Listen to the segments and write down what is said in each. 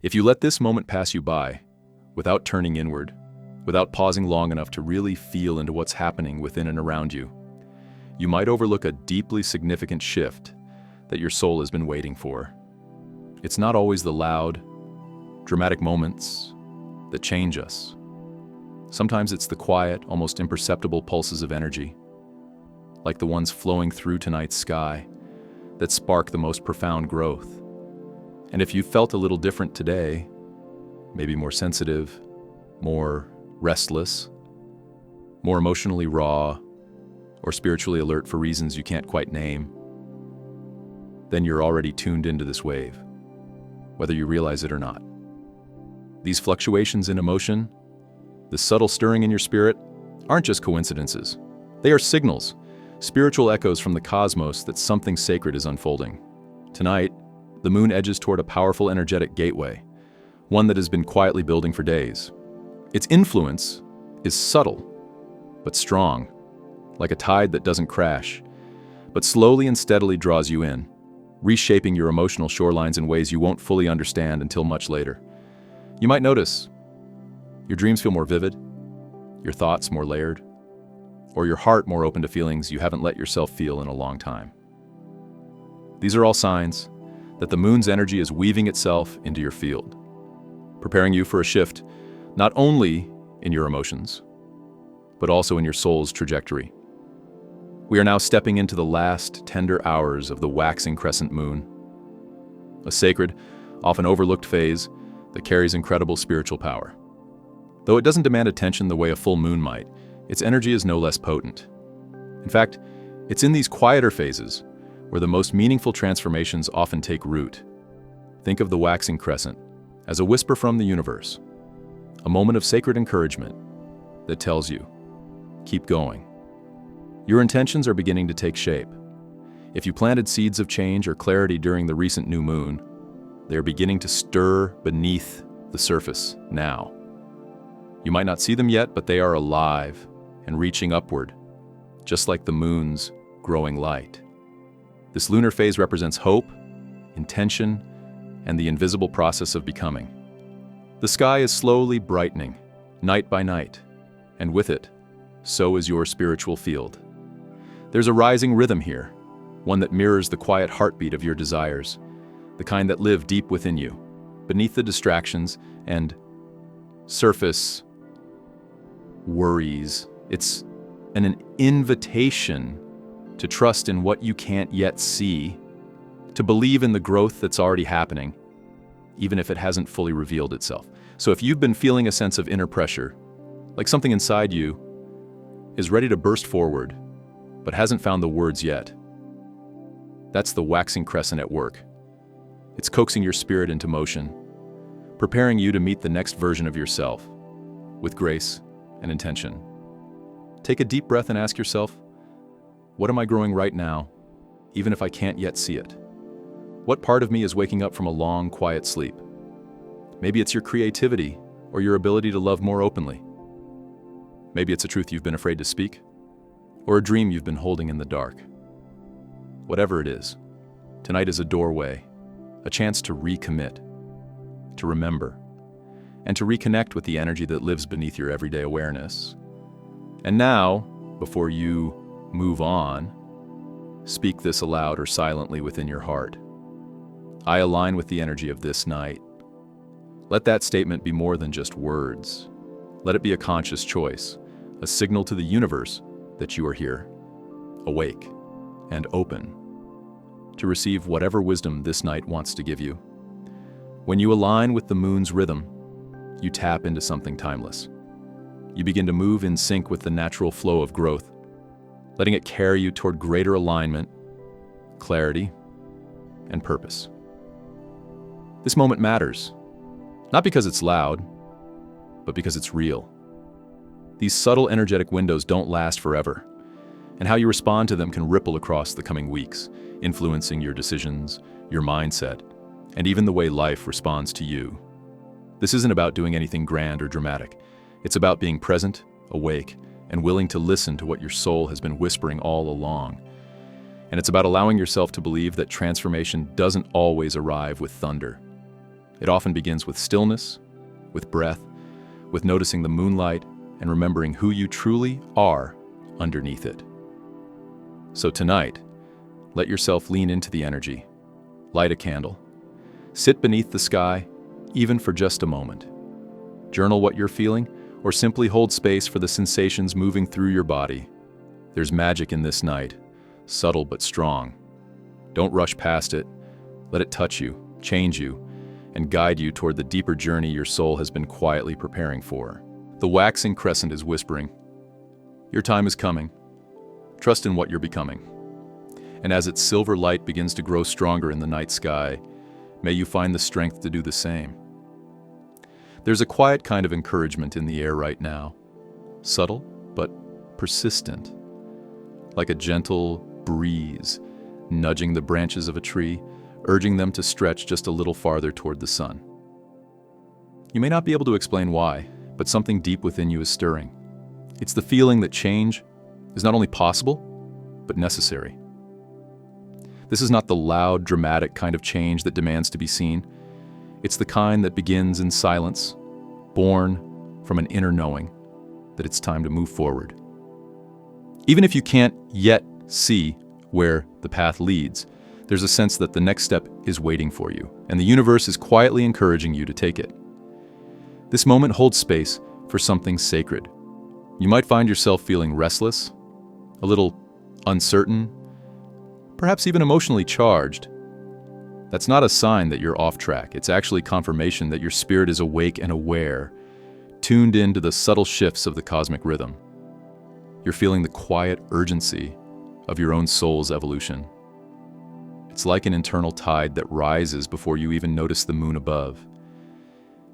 If you let this moment pass you by, without turning inward, without pausing long enough to really feel into what's happening within and around you, you might overlook a deeply significant shift that your soul has been waiting for. It's not always the loud, dramatic moments that change us. Sometimes it's the quiet, almost imperceptible pulses of energy, like the ones flowing through tonight's sky, that spark the most profound growth. And if you felt a little different today, maybe more sensitive, more restless, more emotionally raw, or spiritually alert for reasons you can't quite name, then you're already tuned into this wave, whether you realize it or not. These fluctuations in emotion, the subtle stirring in your spirit, aren't just coincidences. They are signals, spiritual echoes from the cosmos that something sacred is unfolding. Tonight, the moon edges toward a powerful energetic gateway, one that has been quietly building for days. Its influence is subtle, but strong, like a tide that doesn't crash, but slowly and steadily draws you in, reshaping your emotional shorelines in ways you won't fully understand until much later. You might notice your dreams feel more vivid, your thoughts more layered, or your heart more open to feelings you haven't let yourself feel in a long time. These are all signs that the moon's energy is weaving itself into your field, preparing you for a shift not only in your emotions, but also in your soul's trajectory. We are now stepping into the last tender hours of the waxing crescent moon, a sacred, often overlooked phase that carries incredible spiritual power. Though it doesn't demand attention the way a full moon might, its energy is no less potent. In fact, it's in these quieter phases where the most meaningful transformations often take root. Think of the waxing crescent as a whisper from the universe, a moment of sacred encouragement that tells you, keep going. Your intentions are beginning to take shape. If you planted seeds of change or clarity during the recent new moon, they are beginning to stir beneath the surface now. You might not see them yet, but they are alive and reaching upward, just like the moon's growing light. This lunar phase represents hope, intention, and the invisible process of becoming. The sky is slowly brightening, night by night, and with it, so is your spiritual field. There's a rising rhythm here, one that mirrors the quiet heartbeat of your desires, the kind that live deep within you, beneath the distractions and surface worries. It's an invitation to trust in what you can't yet see, to believe in the growth that's already happening, even if it hasn't fully revealed itself. So if you've been feeling a sense of inner pressure, like something inside you is ready to burst forward, but hasn't found the words yet, that's the waxing crescent at work. It's coaxing your spirit into motion, preparing you to meet the next version of yourself with grace and intention. Take a deep breath and ask yourself, what am I growing right now, even if I can't yet see it? What part of me is waking up from a long, quiet sleep? Maybe it's your creativity or your ability to love more openly. Maybe it's a truth you've been afraid to speak, or a dream you've been holding in the dark. Whatever it is, tonight is a doorway, a chance to recommit, to remember, and to reconnect with the energy that lives beneath your everyday awareness. And now, before you move on, speak this aloud or silently within your heart. I align with the energy of this night. Let that statement be more than just words. Let it be a conscious choice, a signal to the universe that you are here, awake and open to receive whatever wisdom this night wants to give you. When you align with the moon's rhythm, you tap into something timeless. You begin to move in sync with the natural flow of growth, letting it carry you toward greater alignment, clarity, and purpose. This moment matters, not because it's loud, but because it's real. These subtle energetic windows don't last forever, and how you respond to them can ripple across the coming weeks, influencing your decisions, your mindset, and even the way life responds to you. This isn't about doing anything grand or dramatic. It's about being present, awake, and willing to listen to what your soul has been whispering all along. And it's about allowing yourself to believe that transformation doesn't always arrive with thunder. It often begins with stillness, with breath, with noticing the moonlight and remembering who you truly are underneath it. So tonight, let yourself lean into the energy. Light a candle. Sit beneath the sky, even for just a moment. Journal what you're feeling, or simply hold space for the sensations moving through your body. There's magic in this night, subtle but strong. Don't rush past it. Let it touch you, change you, and guide you toward the deeper journey your soul has been quietly preparing for. The waxing crescent is whispering, your time is coming. Trust in what you're becoming. And as its silver light begins to grow stronger in the night sky, may you find the strength to do the same. There's a quiet kind of encouragement in the air right now, subtle but persistent, like a gentle breeze nudging the branches of a tree, urging them to stretch just a little farther toward the sun. You may not be able to explain why, but something deep within you is stirring. It's the feeling that change is not only possible, but necessary. This is not the loud, dramatic kind of change that demands to be seen. It's the kind that begins in silence, born from an inner knowing that it's time to move forward. Even if you can't yet see where the path leads, there's a sense that the next step is waiting for you, and the universe is quietly encouraging you to take it. This moment holds space for something sacred. You might find yourself feeling restless, a little uncertain, perhaps even emotionally charged. That's not a sign that you're off track. It's actually confirmation that your spirit is awake and aware, tuned into the subtle shifts of the cosmic rhythm. You're feeling the quiet urgency of your own soul's evolution. It's like an internal tide that rises before you even notice the moon above.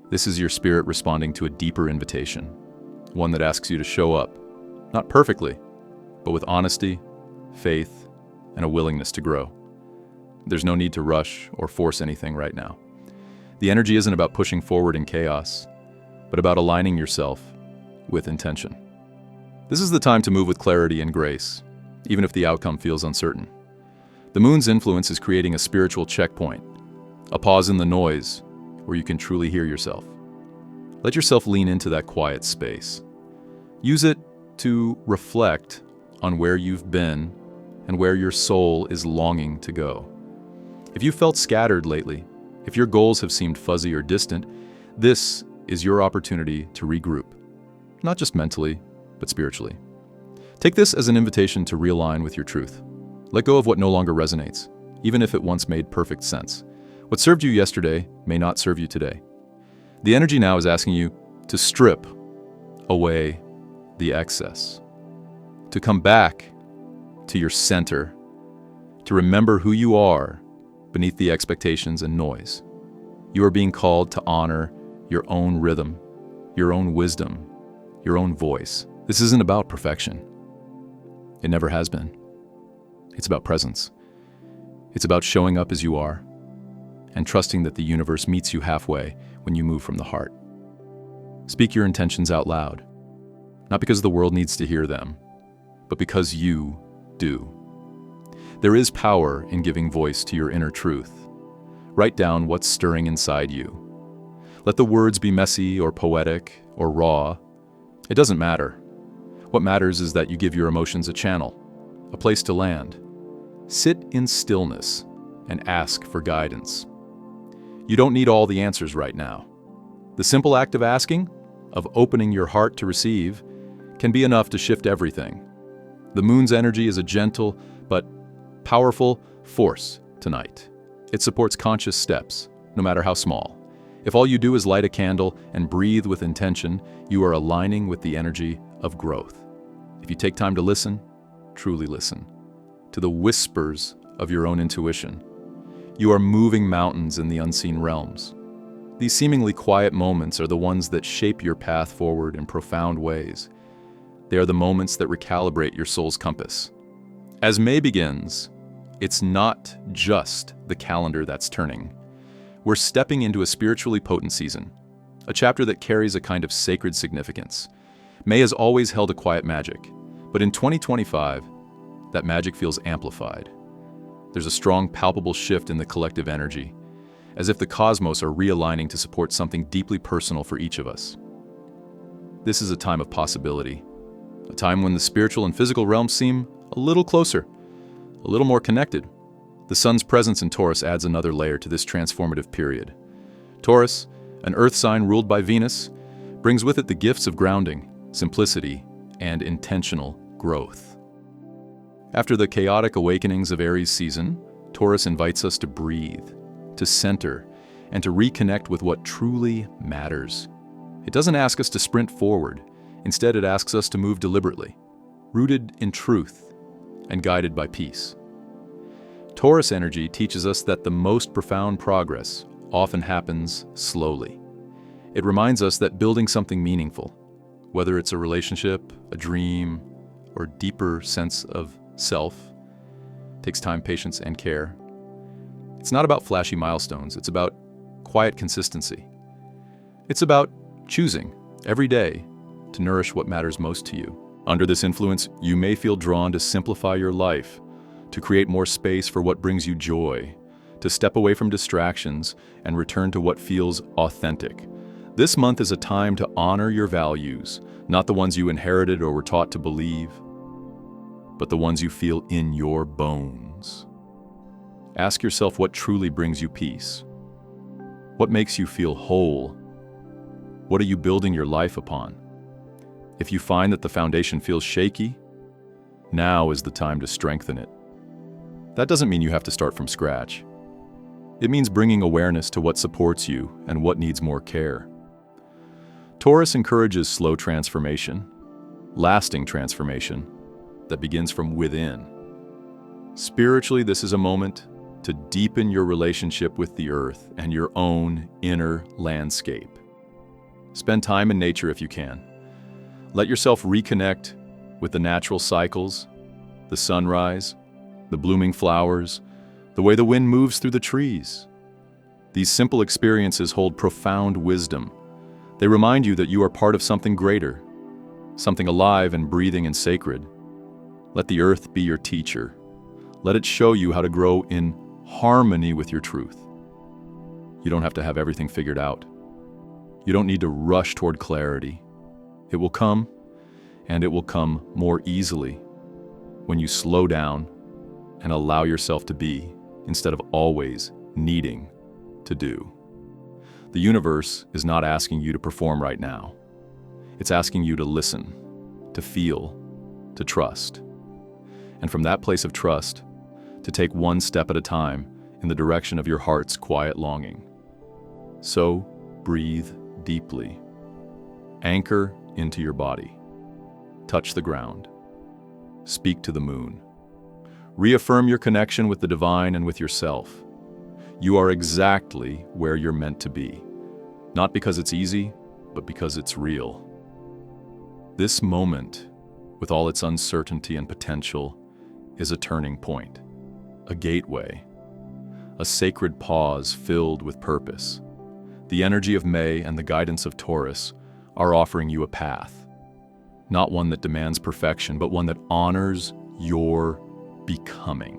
This is your spirit responding to a deeper invitation, one that asks you to show up, not perfectly, but with honesty, faith, and a willingness to grow. There's no need to rush or force anything right now. The energy isn't about pushing forward in chaos, but about aligning yourself with intention. This is the time to move with clarity and grace, even if the outcome feels uncertain. The moon's influence is creating a spiritual checkpoint, a pause in the noise where you can truly hear yourself. Let yourself lean into that quiet space. Use it to reflect on where you've been and where your soul is longing to go. If you felt scattered lately, if your goals have seemed fuzzy or distant, this is your opportunity to regroup, not just mentally, but spiritually. Take this as an invitation to realign with your truth. Let go of what no longer resonates, even if it once made perfect sense. What served you yesterday may not serve you today. The energy now is asking you to strip away the excess, to come back to your center, to remember who you are beneath the expectations and noise. You are being called to honor your own rhythm, your own wisdom, your own voice. This isn't about perfection. It never has been. It's about presence. It's about showing up as you are and trusting that the universe meets you halfway when you move from the heart. Speak your intentions out loud, not because the world needs to hear them, but because you do. There is power in giving voice to your inner truth. Write down what's stirring inside you. Let the words be messy or poetic or raw. It doesn't matter. What matters is that you give your emotions a channel, a place to land. Sit in stillness and ask for guidance. You don't need all the answers right now. The simple act of asking, of opening your heart to receive, can be enough to shift everything. The moon's energy is a gentle but powerful force tonight. It supports conscious steps, no matter how small. If all you do is light a candle and breathe with intention, you are aligning with the energy of growth. If you take time to listen, truly listen, to the whispers of your own intuition, you are moving mountains in the unseen realms. These seemingly quiet moments are the ones that shape your path forward in profound ways. They are the moments that recalibrate your soul's compass. As May begins, it's not just the calendar that's turning. We're stepping into a spiritually potent season, a chapter that carries a kind of sacred significance. May has always held a quiet magic, but in 2025, that magic feels amplified. There's a strong, palpable shift in the collective energy. as if the cosmos are realigning to support something deeply personal for each of us. This is a time of possibility, a time when the spiritual and physical realms seem a little closer, a little more connected. The sun's presence in Taurus adds another layer to this transformative period. Taurus, an earth sign ruled by Venus, brings with it the gifts of grounding, simplicity, and intentional growth. After the chaotic awakenings of Aries season, Taurus invites us to breathe, to center, and to reconnect with what truly matters. It doesn't ask us to sprint forward. Instead, it asks us to move deliberately, rooted in truth and guided by peace. Taurus energy teaches us that the most profound progress often happens slowly. It reminds us that building something meaningful, whether it's a relationship, a dream, or a deeper sense of self, takes time, patience, and care. It's not about flashy milestones, it's about quiet consistency. It's about choosing every day to nourish what matters most to you. Under this influence, you may feel drawn to simplify your life, to create more space for what brings you joy, to step away from distractions and return to what feels authentic. This month is a time to honor your values, not the ones you inherited or were taught to believe, but the ones you feel in your bones. Ask yourself what truly brings you peace. What makes you feel whole? What are you building your life upon? If you find that the foundation feels shaky, now is the time to strengthen it. That doesn't mean you have to start from scratch. It means bringing awareness to what supports you and what needs more care. Taurus encourages slow transformation, lasting transformation that begins from within. Spiritually, this is a moment to deepen your relationship with the earth and your own inner landscape. Spend time in nature if you can. Let yourself reconnect with the natural cycles, the sunrise, the blooming flowers, the way the wind moves through the trees. These simple experiences hold profound wisdom. They remind you that you are part of something greater, something alive and breathing and sacred. Let the earth be your teacher. Let it show you how to grow in harmony with your truth. You don't have to have everything figured out. You don't need to rush toward clarity. It will come, and it will come more easily when you slow down and allow yourself to be instead of always needing to do. The universe is not asking you to perform right now. It's asking you to listen, to feel, to trust. And from that place of trust, to take one step at a time in the direction of your heart's quiet longing. So, breathe deeply. Anchor into your body. Touch the ground. Speak to the moon. Reaffirm your connection with the divine and with yourself. You are exactly where you're meant to be. Not because it's easy, but because it's real. This moment, with all its uncertainty and potential, is a turning point, a gateway, a sacred pause filled with purpose. The energy of May and the guidance of Taurus are offering you a path, not one that demands perfection, but one that honors your becoming.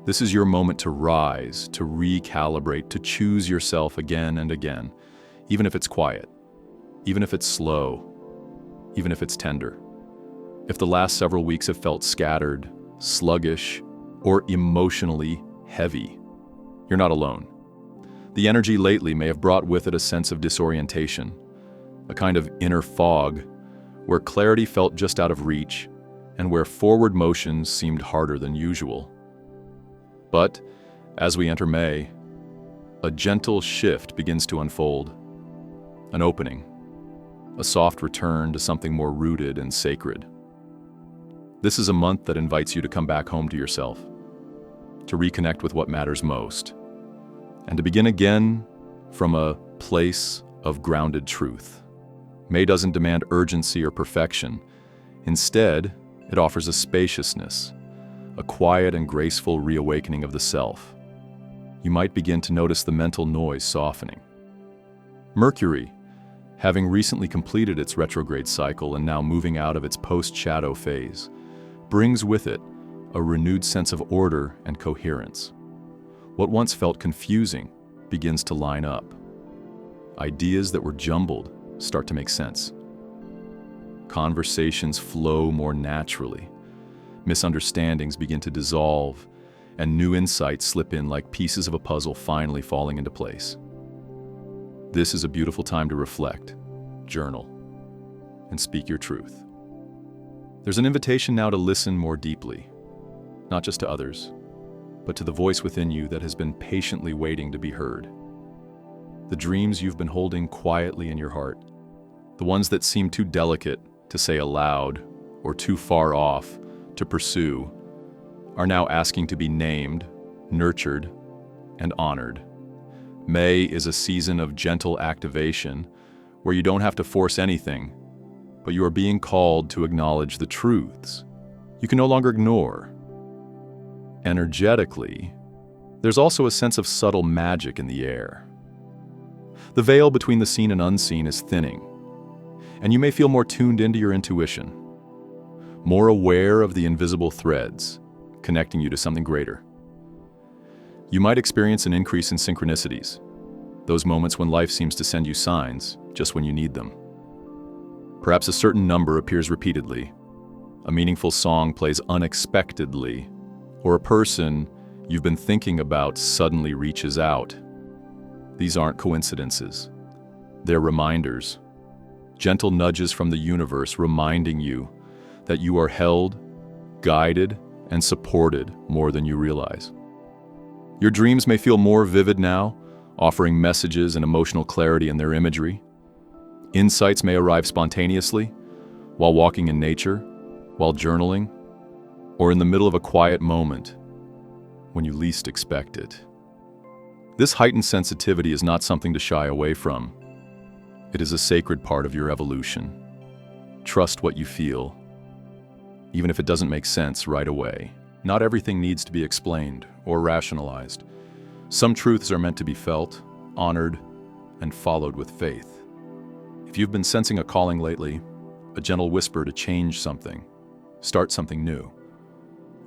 This is your moment to rise, to recalibrate, to choose yourself again and again, even if it's quiet, even if it's slow, even if it's tender. If the last several weeks have felt scattered, sluggish, or emotionally heavy, you're not alone. The energy lately may have brought with it a sense of disorientation, a kind of inner fog, where clarity felt just out of reach and where forward motions seemed harder than usual. But as we enter May, a gentle shift begins to unfold, an opening, a soft return to something more rooted and sacred. This is a month that invites you to come back home to yourself, to reconnect with what matters most, and to begin again from a place of grounded truth. May doesn't demand urgency or perfection. Instead, it offers a spaciousness, a quiet and graceful reawakening of the self. You might begin to notice the mental noise softening. Mercury, having recently completed its retrograde cycle and now moving out of its post-shadow phase, brings with it a renewed sense of order and coherence. What once felt confusing begins to line up. Ideas that were jumbled start to make sense. Conversations flow more naturally. Misunderstandings begin to dissolve, and new insights slip in like pieces of a puzzle finally falling into place. This is a beautiful time to reflect, journal, and speak your truth. There's an invitation now to listen more deeply, not just to others, but to the voice within you that has been patiently waiting to be heard. The dreams you've been holding quietly in your heart, the ones that seem too delicate to say aloud or too far off to pursue, are now asking to be named, nurtured, and honored. May is a season of gentle activation where you don't have to force anything, but you are being called to acknowledge the truths you can no longer ignore. Energetically, there's also a sense of subtle magic in the air. The veil between the seen and unseen is thinning, and you may feel more tuned into your intuition, more aware of the invisible threads connecting you to something greater. You might experience an increase in synchronicities, those moments when life seems to send you signs just when you need them. Perhaps a certain number appears repeatedly, a meaningful song plays unexpectedly, or a person you've been thinking about suddenly reaches out. These aren't coincidences. They're reminders, gentle nudges from the universe reminding you that you are held, guided, and supported more than you realize. Your dreams may feel more vivid now, offering messages and emotional clarity in their imagery. Insights may arrive spontaneously, while walking in nature, while journaling, or in the middle of a quiet moment when you least expect it. This heightened sensitivity is not something to shy away from. It is a sacred part of your evolution. Trust what you feel, even if it doesn't make sense right away. Not everything needs to be explained or rationalized. Some truths are meant to be felt, honored, and followed with faith. If you've been sensing a calling lately, a gentle whisper to change something, start something new,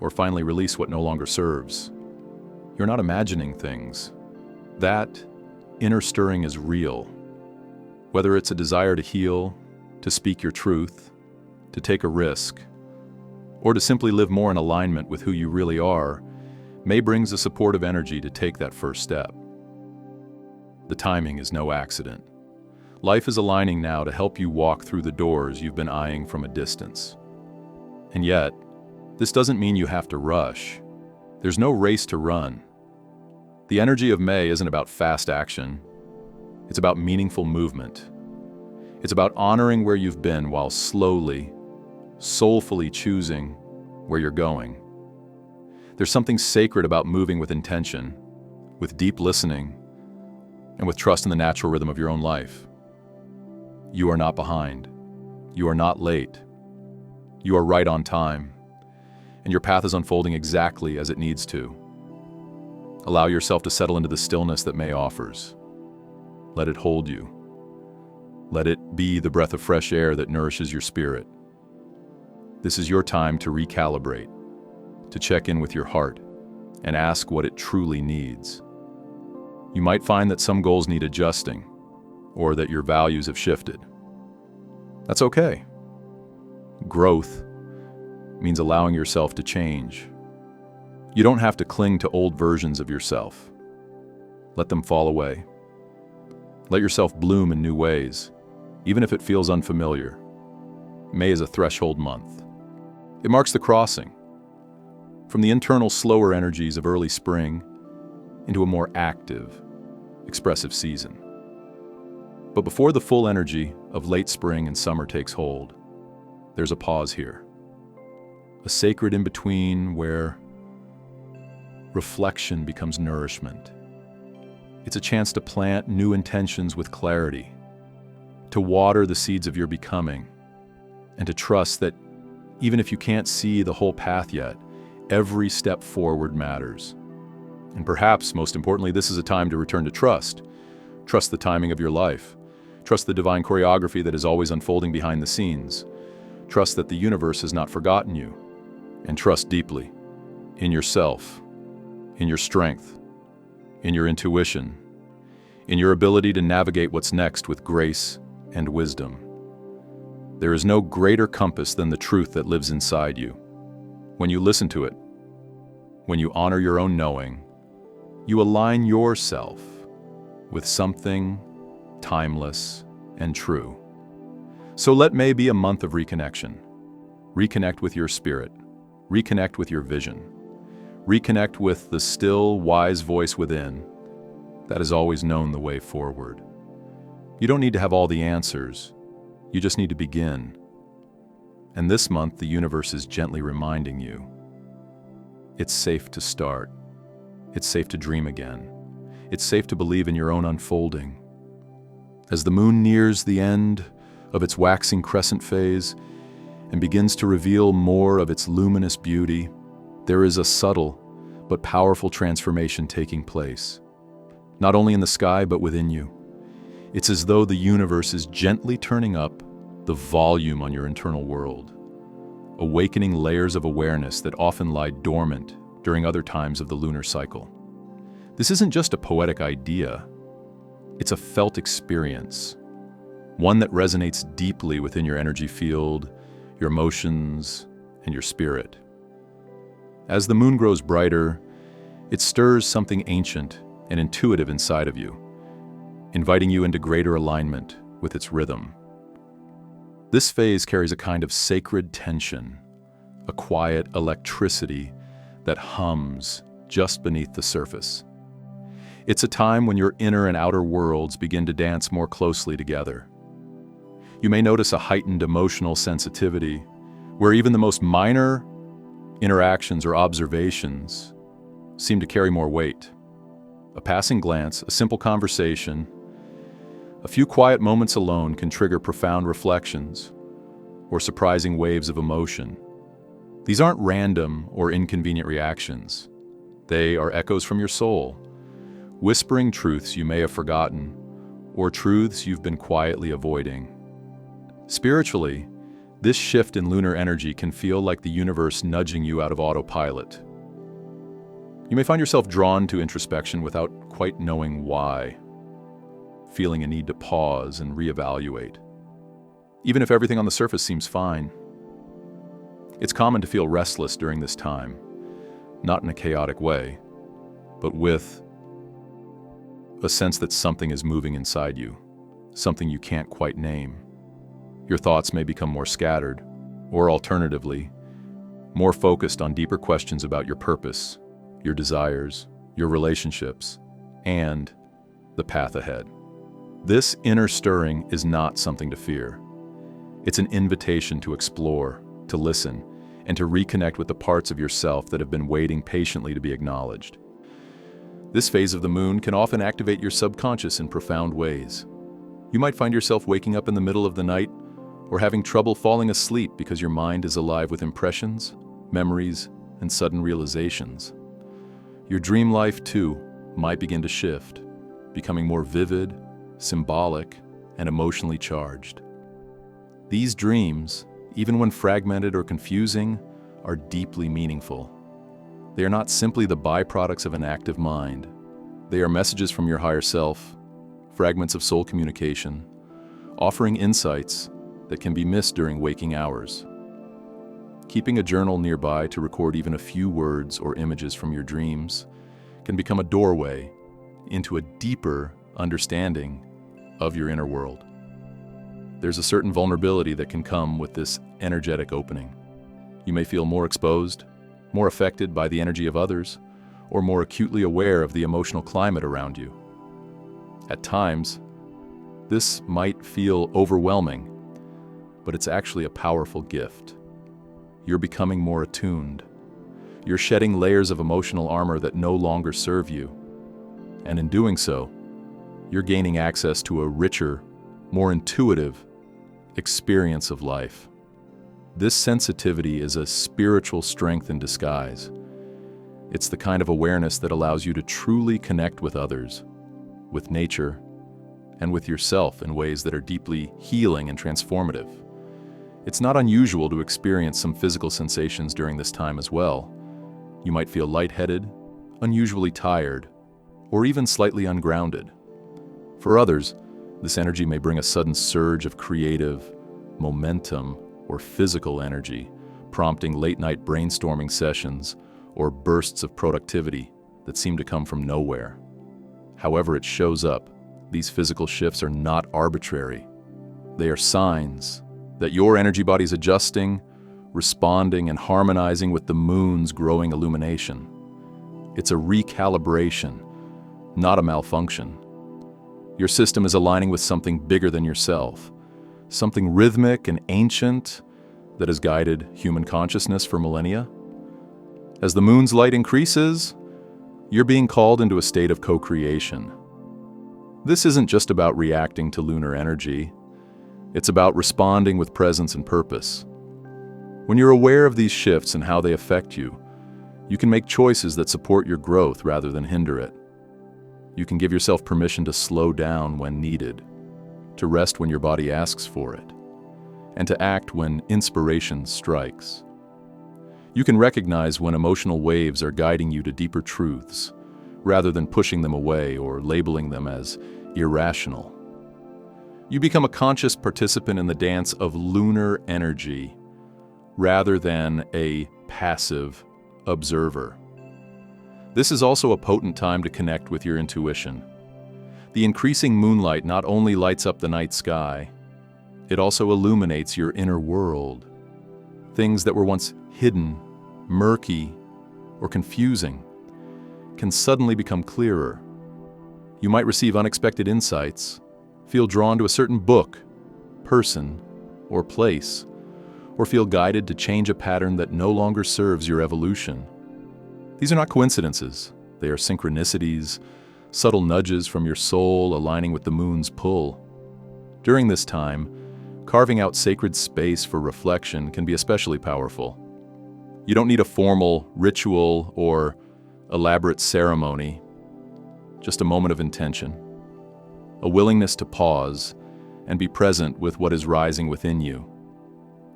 or finally release what no longer serves, you're not imagining things. That inner stirring is real. Whether it's a desire to heal, to speak your truth, to take a risk, or to simply live more in alignment with who you really are, May brings a supportive energy to take that first step. The timing is no accident. Life is aligning now to help you walk through the doors you've been eyeing from a distance. And yet, this doesn't mean you have to rush. There's no race to run. The energy of May isn't about fast action. It's about meaningful movement. It's about honoring where you've been while slowly, soulfully choosing where you're going. There's something sacred about moving with intention, with deep listening, and with trust in the natural rhythm of your own life. You are not behind. You are not late. You are right on time, and your path is unfolding exactly as it needs to. Allow yourself to settle into the stillness that May offers. Let it hold you. Let it be the breath of fresh air that nourishes your spirit. This is your time to recalibrate, to check in with your heart, and ask what it truly needs. You might find that some goals need adjusting, or that your values have shifted. That's okay. Growth means allowing yourself to change. You don't have to cling to old versions of yourself. Let them fall away. Let yourself bloom in new ways, even if it feels unfamiliar. May is a threshold month. It marks the crossing from the internal, slower energies of early spring into a more active, expressive season. But before the full energy of late spring and summer takes hold, there's a pause here. A sacred in-between where reflection becomes nourishment. It's a chance to plant new intentions with clarity, to water the seeds of your becoming, and to trust that even if you can't see the whole path yet, every step forward matters. And perhaps, most importantly, this is a time to return to trust. Trust the timing of your life. Trust the divine choreography that is always unfolding behind the scenes. Trust that the universe has not forgotten you. And trust deeply in yourself, in your strength, in your intuition, in your ability to navigate what's next with grace and wisdom. There is no greater compass than the truth that lives inside you. When you listen to it, when you honor your own knowing, you align yourself with something timeless and true. So let May be a month of reconnection. Reconnect with your spirit. Reconnect with your vision. Reconnect with the still, wise voice within that has always known the way forward. You don't need to have all the answers. You just need to begin. And this month, the universe is gently reminding you it's safe to start. It's safe to dream again. It's safe to believe in your own unfolding. As the moon nears the end of its waxing crescent phase and begins to reveal more of its luminous beauty, there is a subtle but powerful transformation taking place, not only in the sky but within you. It's as though the universe is gently turning up the volume on your internal world, awakening layers of awareness that often lie dormant during other times of the lunar cycle. This isn't just a poetic idea, it's a felt experience, one that resonates deeply within your energy field, your emotions, and your spirit. As the moon grows brighter, it stirs something ancient and intuitive inside of you, inviting you into greater alignment with its rhythm. This phase carries a kind of sacred tension, a quiet electricity that hums just beneath the surface. It's a time when your inner and outer worlds begin to dance more closely together. You may notice a heightened emotional sensitivity, where even the most minor interactions or observations seem to carry more weight. A passing glance, a simple conversation, a few quiet moments alone can trigger profound reflections or surprising waves of emotion. These aren't random or inconvenient reactions. They are echoes from your soul, whispering truths you may have forgotten or truths you've been quietly avoiding. Spiritually, this shift in lunar energy can feel like the universe nudging you out of autopilot. You may find yourself drawn to introspection without quite knowing why, feeling a need to pause and reevaluate. Even if everything on the surface seems fine, it's common to feel restless during this time, not in a chaotic way, but with a sense that something is moving inside you, something you can't quite name. Your thoughts may become more scattered, or alternatively, more focused on deeper questions about your purpose, your desires, your relationships, and the path ahead. This inner stirring is not something to fear. It's an invitation to explore, to listen, and to reconnect with the parts of yourself that have been waiting patiently to be acknowledged. This phase of the moon can often activate your subconscious in profound ways. You might find yourself waking up in the middle of the night or having trouble falling asleep because your mind is alive with impressions, memories, and sudden realizations. Your dream life, too, might begin to shift, becoming more vivid, symbolic, and emotionally charged. These dreams, even when fragmented or confusing, are deeply meaningful. They are not simply the byproducts of an active mind. They are messages from your higher self, fragments of soul communication, offering insights that can be missed during waking hours. Keeping a journal nearby to record even a few words or images from your dreams can become a doorway into a deeper understanding of your inner world. There's a certain vulnerability that can come with this energetic opening. You may feel more exposed, more affected by the energy of others, or more acutely aware of the emotional climate around you. At times, this might feel overwhelming, but it's actually a powerful gift. You're becoming more attuned. You're shedding layers of emotional armor that no longer serve you. And in doing so, you're gaining access to a richer, more intuitive experience of life. This sensitivity is a spiritual strength in disguise. It's the kind of awareness that allows you to truly connect with others, with nature, and with yourself in ways that are deeply healing and transformative. It's not unusual to experience some physical sensations during this time as well. You might feel lightheaded, unusually tired, or even slightly ungrounded. For others, this energy may bring a sudden surge of creative momentum or physical energy, prompting late-night brainstorming sessions or bursts of productivity that seem to come from nowhere. However it shows up, these physical shifts are not arbitrary. They are signs that your energy body is adjusting, responding, and harmonizing with the moon's growing illumination. It's a recalibration, not a malfunction. Your system is aligning with something bigger than yourself, something rhythmic and ancient that has guided human consciousness for millennia. As the moon's light increases, you're being called into a state of co-creation. This isn't just about reacting to lunar energy. It's about responding with presence and purpose. When you're aware of these shifts and how they affect you, you can make choices that support your growth rather than hinder it. You can give yourself permission to slow down when needed, to rest when your body asks for it, and to act when inspiration strikes. You can recognize when emotional waves are guiding you to deeper truths, rather than pushing them away or labeling them as irrational. You become a conscious participant in the dance of lunar energy, rather than a passive observer. This is also a potent time to connect with your intuition. The increasing moonlight not only lights up the night sky, it also illuminates your inner world. Things that were once hidden, murky, or confusing can suddenly become clearer. You might receive unexpected insights, feel drawn to a certain book, person, or place, or feel guided to change a pattern that no longer serves your evolution. These are not coincidences. They are synchronicities, subtle nudges from your soul aligning with the moon's pull. During this time, carving out sacred space for reflection can be especially powerful. You don't need a formal ritual or elaborate ceremony, just a moment of intention, a willingness to pause and be present with what is rising within you.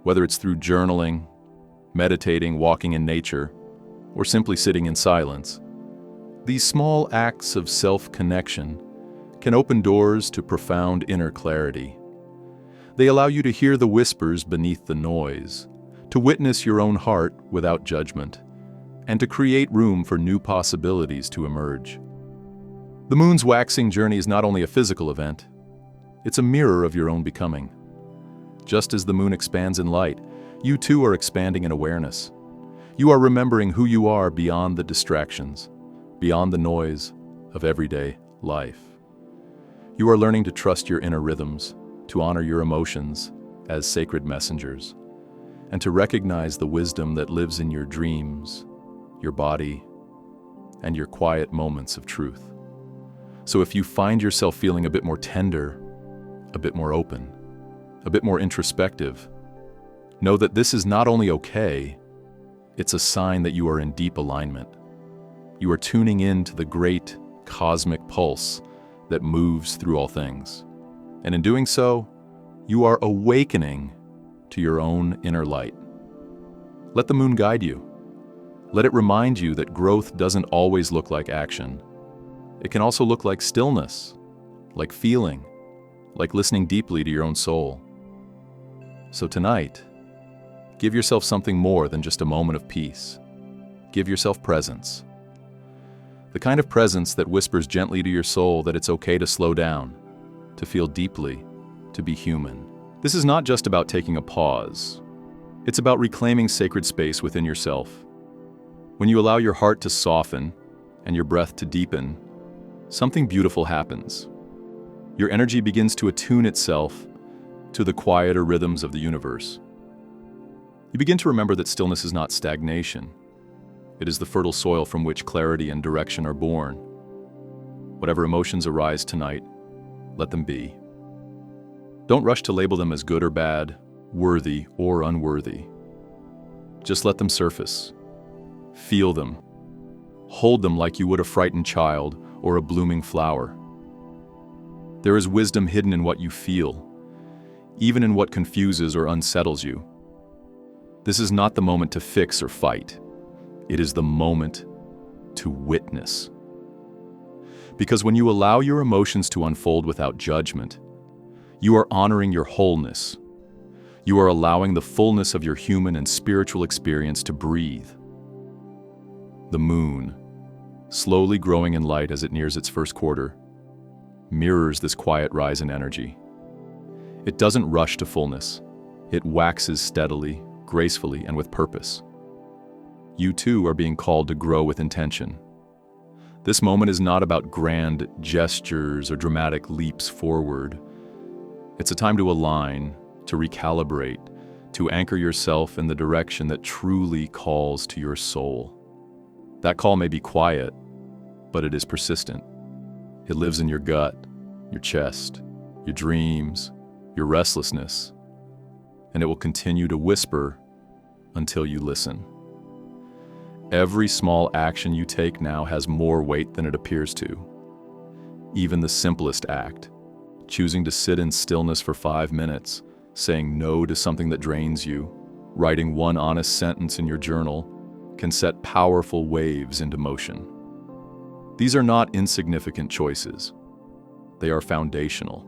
Whether it's through journaling, meditating, walking in nature, or simply sitting in silence, these small acts of self-connection can open doors to profound inner clarity. They allow you to hear the whispers beneath the noise, to witness your own heart without judgment, and to create room for new possibilities to emerge. The moon's waxing journey is not only a physical event, it's a mirror of your own becoming. Just as the moon expands in light, you too are expanding in awareness. You are remembering who you are beyond the distractions, beyond the noise of everyday life. You are learning to trust your inner rhythms, to honor your emotions as sacred messengers, and to recognize the wisdom that lives in your dreams, your body, and your quiet moments of truth. So if you find yourself feeling a bit more tender, a bit more open, a bit more introspective, know that this is not only okay, it's a sign that you are in deep alignment. You are tuning in to the great cosmic pulse that moves through all things. And in doing so, you are awakening to your own inner light. Let the moon guide you. Let it remind you that growth doesn't always look like action. It can also look like stillness, like feeling, like listening deeply to your own soul. So tonight, give yourself something more than just a moment of peace. Give yourself presence. The kind of presence that whispers gently to your soul that it's okay to slow down, to feel deeply, to be human. This is not just about taking a pause. It's about reclaiming sacred space within yourself. When you allow your heart to soften and your breath to deepen, something beautiful happens. Your energy begins to attune itself to the quieter rhythms of the universe. You begin to remember that stillness is not stagnation. It is the fertile soil from which clarity and direction are born. Whatever emotions arise tonight, let them be. Don't rush to label them as good or bad, worthy or unworthy. Just let them surface. Feel them. Hold them like you would a frightened child or a blooming flower. There is wisdom hidden in what you feel, even in what confuses or unsettles you. This is not the moment to fix or fight. It is the moment to witness. Because when you allow your emotions to unfold without judgment, you are honoring your wholeness. You are allowing the fullness of your human and spiritual experience to breathe. The moon, slowly growing in light as it nears its first quarter, mirrors this quiet rise in energy. It doesn't rush to fullness. It waxes steadily, gracefully, and with purpose. You too are being called to grow with intention. This moment is not about grand gestures or dramatic leaps forward. It's a time to align, to recalibrate, to anchor yourself in the direction that truly calls to your soul. That call may be quiet, but it is persistent. It lives in your gut, your chest, your dreams, your restlessness, and it will continue to whisper until you listen. Every small action you take now has more weight than it appears to. Even the simplest act, choosing to sit in stillness for 5 minutes, saying no to something that drains you, writing one honest sentence in your journal, can set powerful waves into motion. These are not insignificant choices. They are foundational.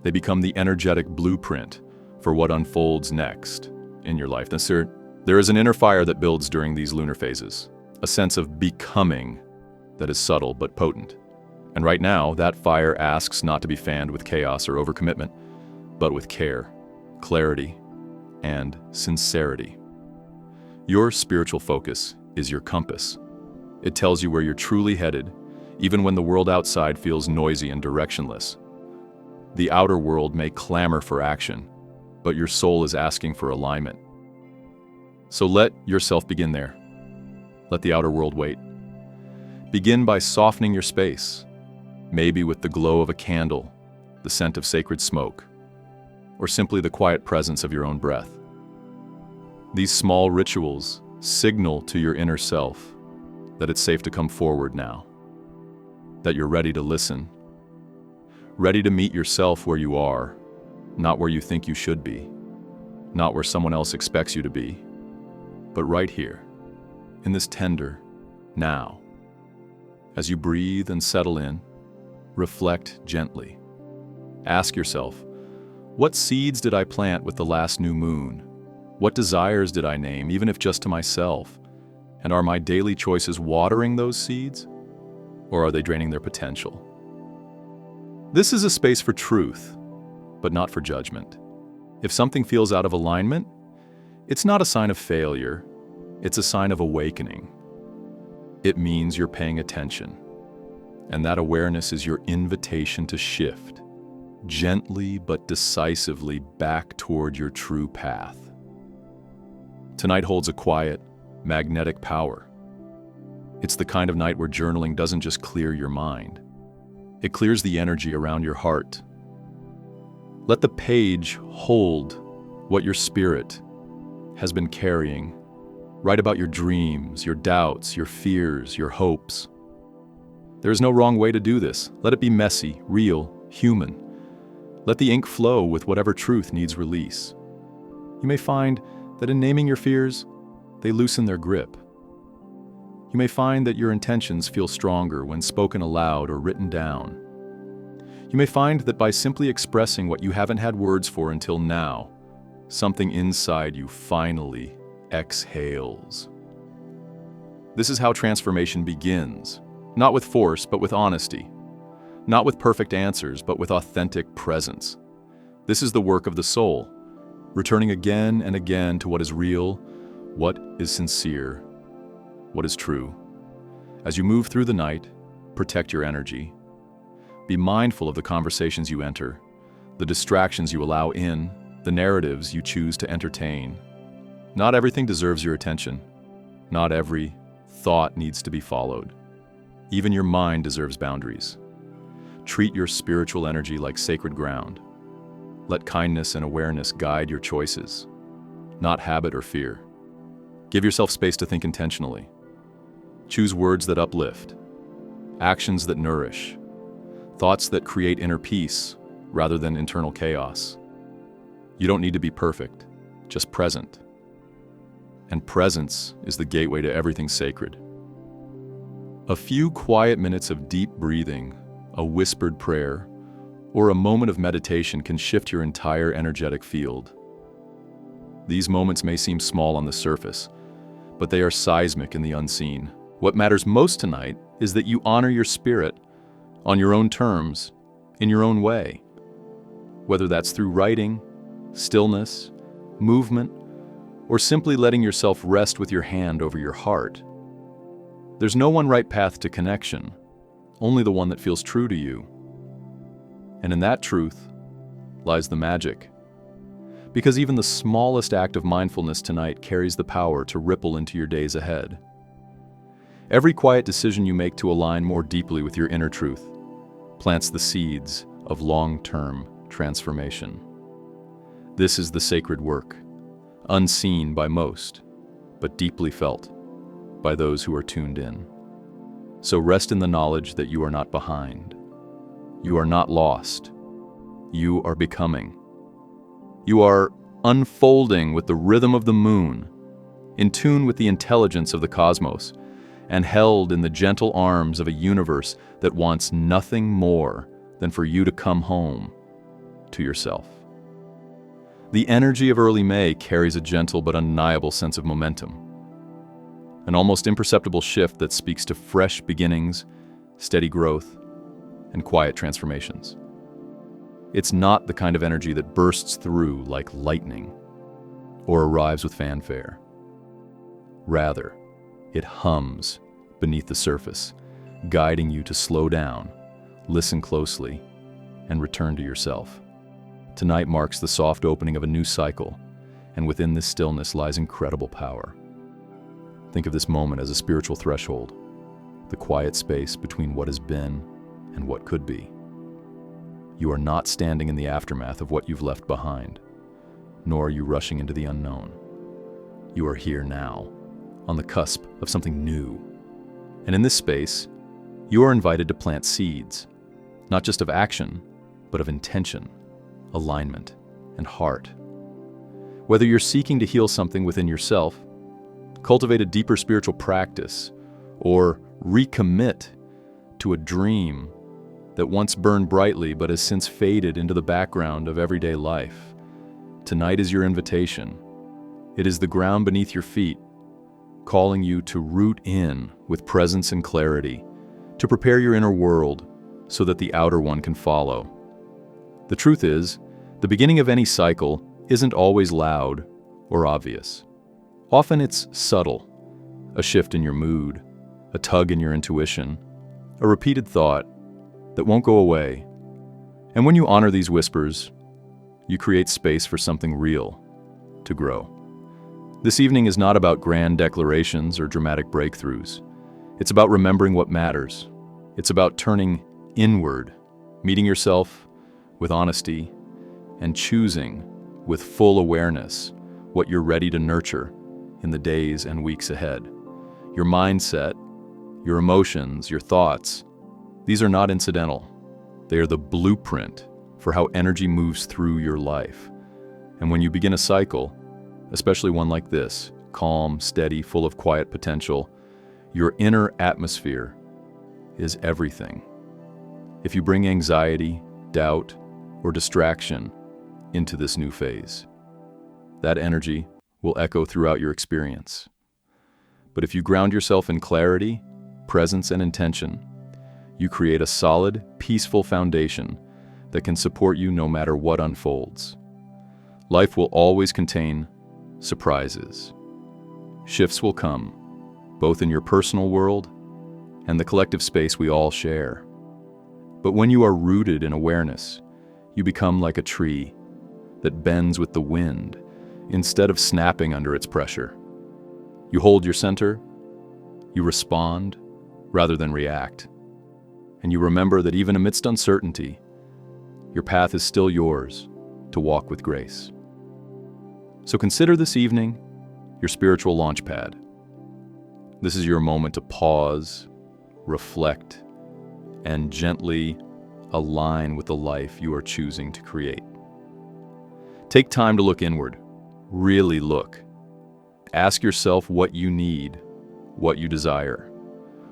They become the energetic blueprint for what unfolds next in your life. There is an inner fire that builds during these lunar phases, a sense of becoming that is subtle but potent. And right now, that fire asks not to be fanned with chaos or overcommitment, but with care, clarity, and sincerity. Your spiritual focus is your compass. It tells you where you're truly headed, even when the world outside feels noisy and directionless. The outer world may clamor for action, but your soul is asking for alignment. So let yourself begin there. Let the outer world wait. Begin by softening your space, maybe with the glow of a candle, the scent of sacred smoke, or simply the quiet presence of your own breath. These small rituals signal to your inner self that it's safe to come forward now, that you're ready to listen, ready to meet yourself where you are, not where you think you should be, not where someone else expects you to be, but right here, in this tender now. As you breathe and settle in, reflect gently. Ask yourself, what seeds did I plant with the last new moon? What desires did I name, even if just to myself? And are my daily choices watering those seeds, or are they draining their potential? This is a space for truth, but not for judgment. If something feels out of alignment, it's not a sign of failure, it's a sign of awakening. It means you're paying attention, and that awareness is your invitation to shift, gently but decisively back toward your true path. Tonight holds a quiet, magnetic power. It's the kind of night where journaling doesn't just clear your mind, it clears the energy around your heart. Let the page hold what your spirit has been carrying. Write about your dreams, your doubts, your fears, your hopes. There is no wrong way to do this. Let it be messy, real, human. Let the ink flow with whatever truth needs release. You may find that in naming your fears, they loosen their grip. You may find that your intentions feel stronger when spoken aloud or written down. You may find that by simply expressing what you haven't had words for until now, something inside you finally exhales. This is how transformation begins, not with force, but with honesty. Not with perfect answers, but with authentic presence. This is the work of the soul, returning again and again to what is real, what is sincere, what is true. As you move through the night, protect your energy. Be mindful of the conversations you enter, the distractions you allow in, the narratives you choose to entertain. Not everything deserves your attention. Not every thought needs to be followed. Even your mind deserves boundaries. Treat your spiritual energy like sacred ground. Let kindness and awareness guide your choices, not habit or fear. Give yourself space to think intentionally. Choose words that uplift, actions that nourish, thoughts that create inner peace rather than internal chaos. You don't need to be perfect, just present. And presence is the gateway to everything sacred. A few quiet minutes of deep breathing, a whispered prayer, or a moment of meditation can shift your entire energetic field. These moments may seem small on the surface, but they are seismic in the unseen. What matters most tonight is that you honor your spirit on your own terms, in your own way. Whether that's through writing, stillness, movement, or simply letting yourself rest with your hand over your heart. There's no one right path to connection, only the one that feels true to you. And in that truth lies the magic. Because even the smallest act of mindfulness tonight carries the power to ripple into your days ahead. Every quiet decision you make to align more deeply with your inner truth plants the seeds of long-term transformation. This is the sacred work, unseen by most, but deeply felt by those who are tuned in. So rest in the knowledge that you are not behind. You are not lost. You are becoming. You are unfolding with the rhythm of the moon, in tune with the intelligence of the cosmos, and held in the gentle arms of a universe that wants nothing more than for you to come home to yourself. The energy of early May carries a gentle but undeniable sense of momentum, an almost imperceptible shift that speaks to fresh beginnings, steady growth, and quiet transformations. It's not the kind of energy that bursts through like lightning or arrives with fanfare. Rather, it hums beneath the surface, guiding you to slow down, listen closely, and return to yourself. Tonight marks the soft opening of a new cycle, and within this stillness lies incredible power. Think of this moment as a spiritual threshold, the quiet space between what has been and what could be. You are not standing in the aftermath of what you've left behind, nor are you rushing into the unknown. You are here now, on the cusp of something new. And in this space, you are invited to plant seeds, not just of action, but of intention, alignment, and heart. Whether you're seeking to heal something within yourself, cultivate a deeper spiritual practice, or recommit to a dream that once burned brightly but has since faded into the background of everyday life, tonight is your invitation. It is the ground beneath your feet, calling you to root in with presence and clarity, to prepare your inner world so that the outer one can follow. The truth is, the beginning of any cycle isn't always loud or obvious. Often it's subtle, a shift in your mood, a tug in your intuition, a repeated thought that won't go away. And when you honor these whispers, you create space for something real to grow. This evening is not about grand declarations or dramatic breakthroughs. It's about remembering what matters. It's about turning inward, meeting yourself with honesty, and choosing with full awareness what you're ready to nurture in the days and weeks ahead. Your mindset, your emotions, your thoughts, these are not incidental. They are the blueprint for how energy moves through your life. And when you begin a cycle, especially one like this, calm, steady, full of quiet potential, your inner atmosphere is everything. If you bring anxiety, doubt, or distraction into this new phase, that energy will echo throughout your experience. But if you ground yourself in clarity, presence, and intention, you create a solid, peaceful foundation that can support you no matter what unfolds. Life will always contain surprises. Shifts will come, both in your personal world and the collective space we all share. But when you are rooted in awareness, you become like a tree that bends with the wind instead of snapping under its pressure. You hold your center, you respond rather than react, and you remember that even amidst uncertainty, your path is still yours to walk with grace. So consider this evening your spiritual launch pad. This is your moment to pause, reflect, and gently align with the life you are choosing to create. Take time to look inward. Really look. Ask yourself what you need, what you desire,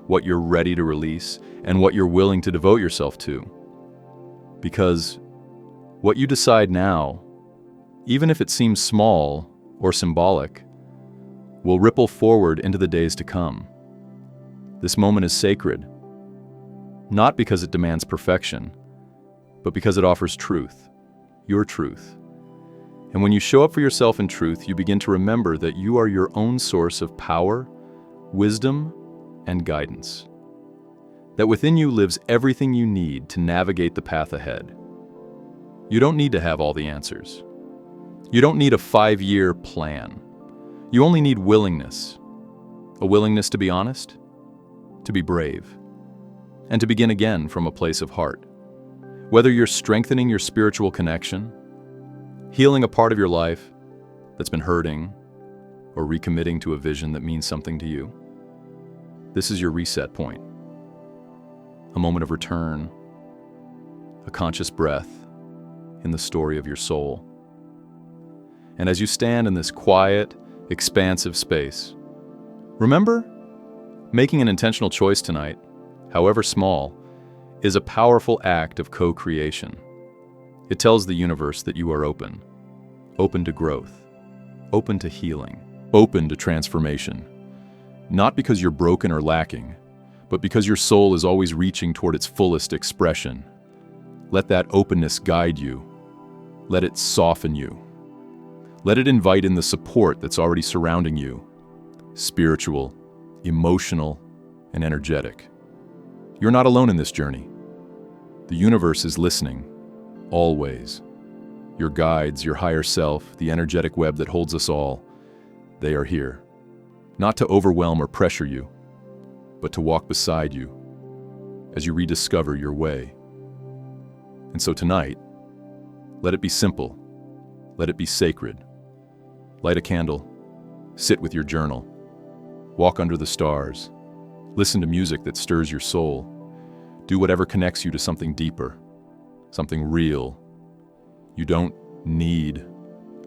what you're ready to release, and what you're willing to devote yourself to. Because what you decide now, even if it seems small or symbolic, will ripple forward into the days to come. This moment is sacred, not because it demands perfection, but because it offers truth, your truth. And when you show up for yourself in truth, you begin to remember that you are your own source of power, wisdom, and guidance. That within you lives everything you need to navigate the path ahead. You don't need to have all the answers. You don't need a 5-year plan. You only need willingness. A willingness to be honest, to be brave, and to begin again from a place of heart. Whether you're strengthening your spiritual connection, healing a part of your life that's been hurting, or recommitting to a vision that means something to you, this is your reset point. A moment of return, a conscious breath in the story of your soul. And as you stand in this quiet, expansive space, remember, making an intentional choice tonight, however small, is a powerful act of co-creation. It tells the universe that you are open to growth, open to healing, open to transformation. Not because you're broken or lacking, but because your soul is always reaching toward its fullest expression. Let that openness guide you. Let it soften you. Let it invite in the support that's already surrounding you, spiritual, emotional, and energetic. You're not alone in this journey. The universe is listening, always. Your guides, your higher self, the energetic web that holds us all, they are here. Not to overwhelm or pressure you, but to walk beside you as you rediscover your way. And so tonight, let it be simple. Let it be sacred. Light a candle, sit with your journal, walk under the stars, listen to music that stirs your soul, do whatever connects you to something deeper, something real. You don't need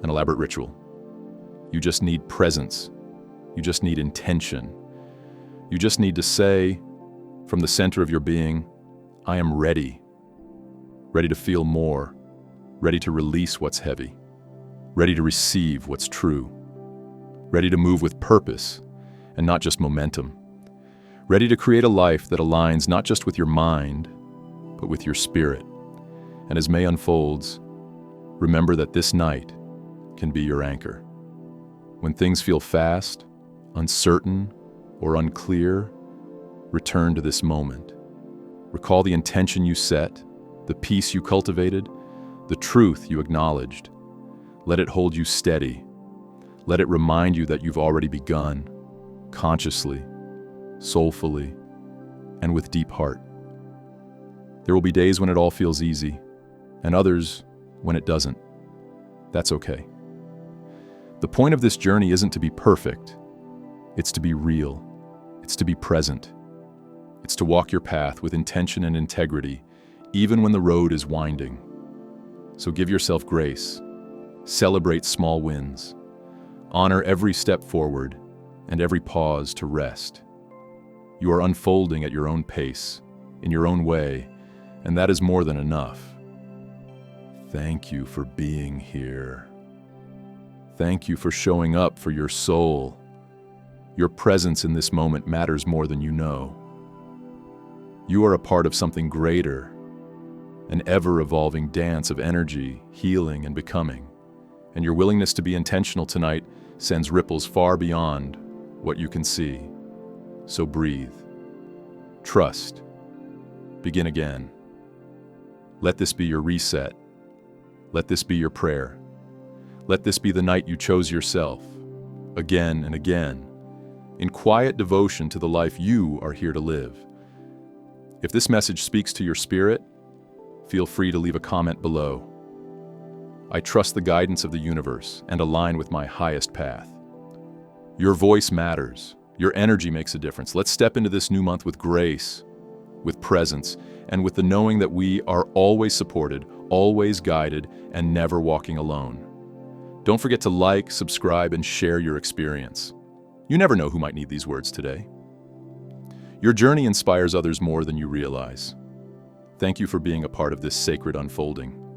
an elaborate ritual. You just need presence. You just need intention. You just need to say from the center of your being, I am ready. Ready to feel more, ready to release what's heavy, ready to receive what's true, ready to move with purpose and not just momentum, ready to create a life that aligns not just with your mind, but with your spirit. And as May unfolds, remember that this night can be your anchor. When things feel fast, uncertain, or unclear, return to this moment. Recall the intention you set, the peace you cultivated, the truth you acknowledged. Let it hold you steady. Let it remind you that you've already begun, consciously, soulfully, and with deep heart. There will be days when it all feels easy, and others when it doesn't. That's okay. The point of this journey isn't to be perfect. It's to be real. It's to be present. It's to walk your path with intention and integrity, even when the road is winding. So give yourself grace. Celebrate small wins. Honor every step forward and every pause to rest. You are unfolding at your own pace, in your own way, and that is more than enough. Thank you for being here. Thank you for showing up for your soul. Your presence in this moment matters more than you know. You are a part of something greater, an ever-evolving dance of energy, healing, and becoming. And your willingness to be intentional tonight sends ripples far beyond what you can see. So breathe. Trust. Begin again. Let this be your reset. Let this be your prayer. Let this be the night you chose yourself, again and again, in quiet devotion to the life you are here to live. If this message speaks to your spirit, feel free to leave a comment below. I trust the guidance of the universe and align with my highest path. Your voice matters. Your energy makes a difference. Let's step into this new month with grace, with presence, and with the knowing that we are always supported, always guided, and never walking alone. Don't forget to like, subscribe, and share your experience. You never know who might need these words today. Your journey inspires others more than you realize. Thank you for being a part of this sacred unfolding.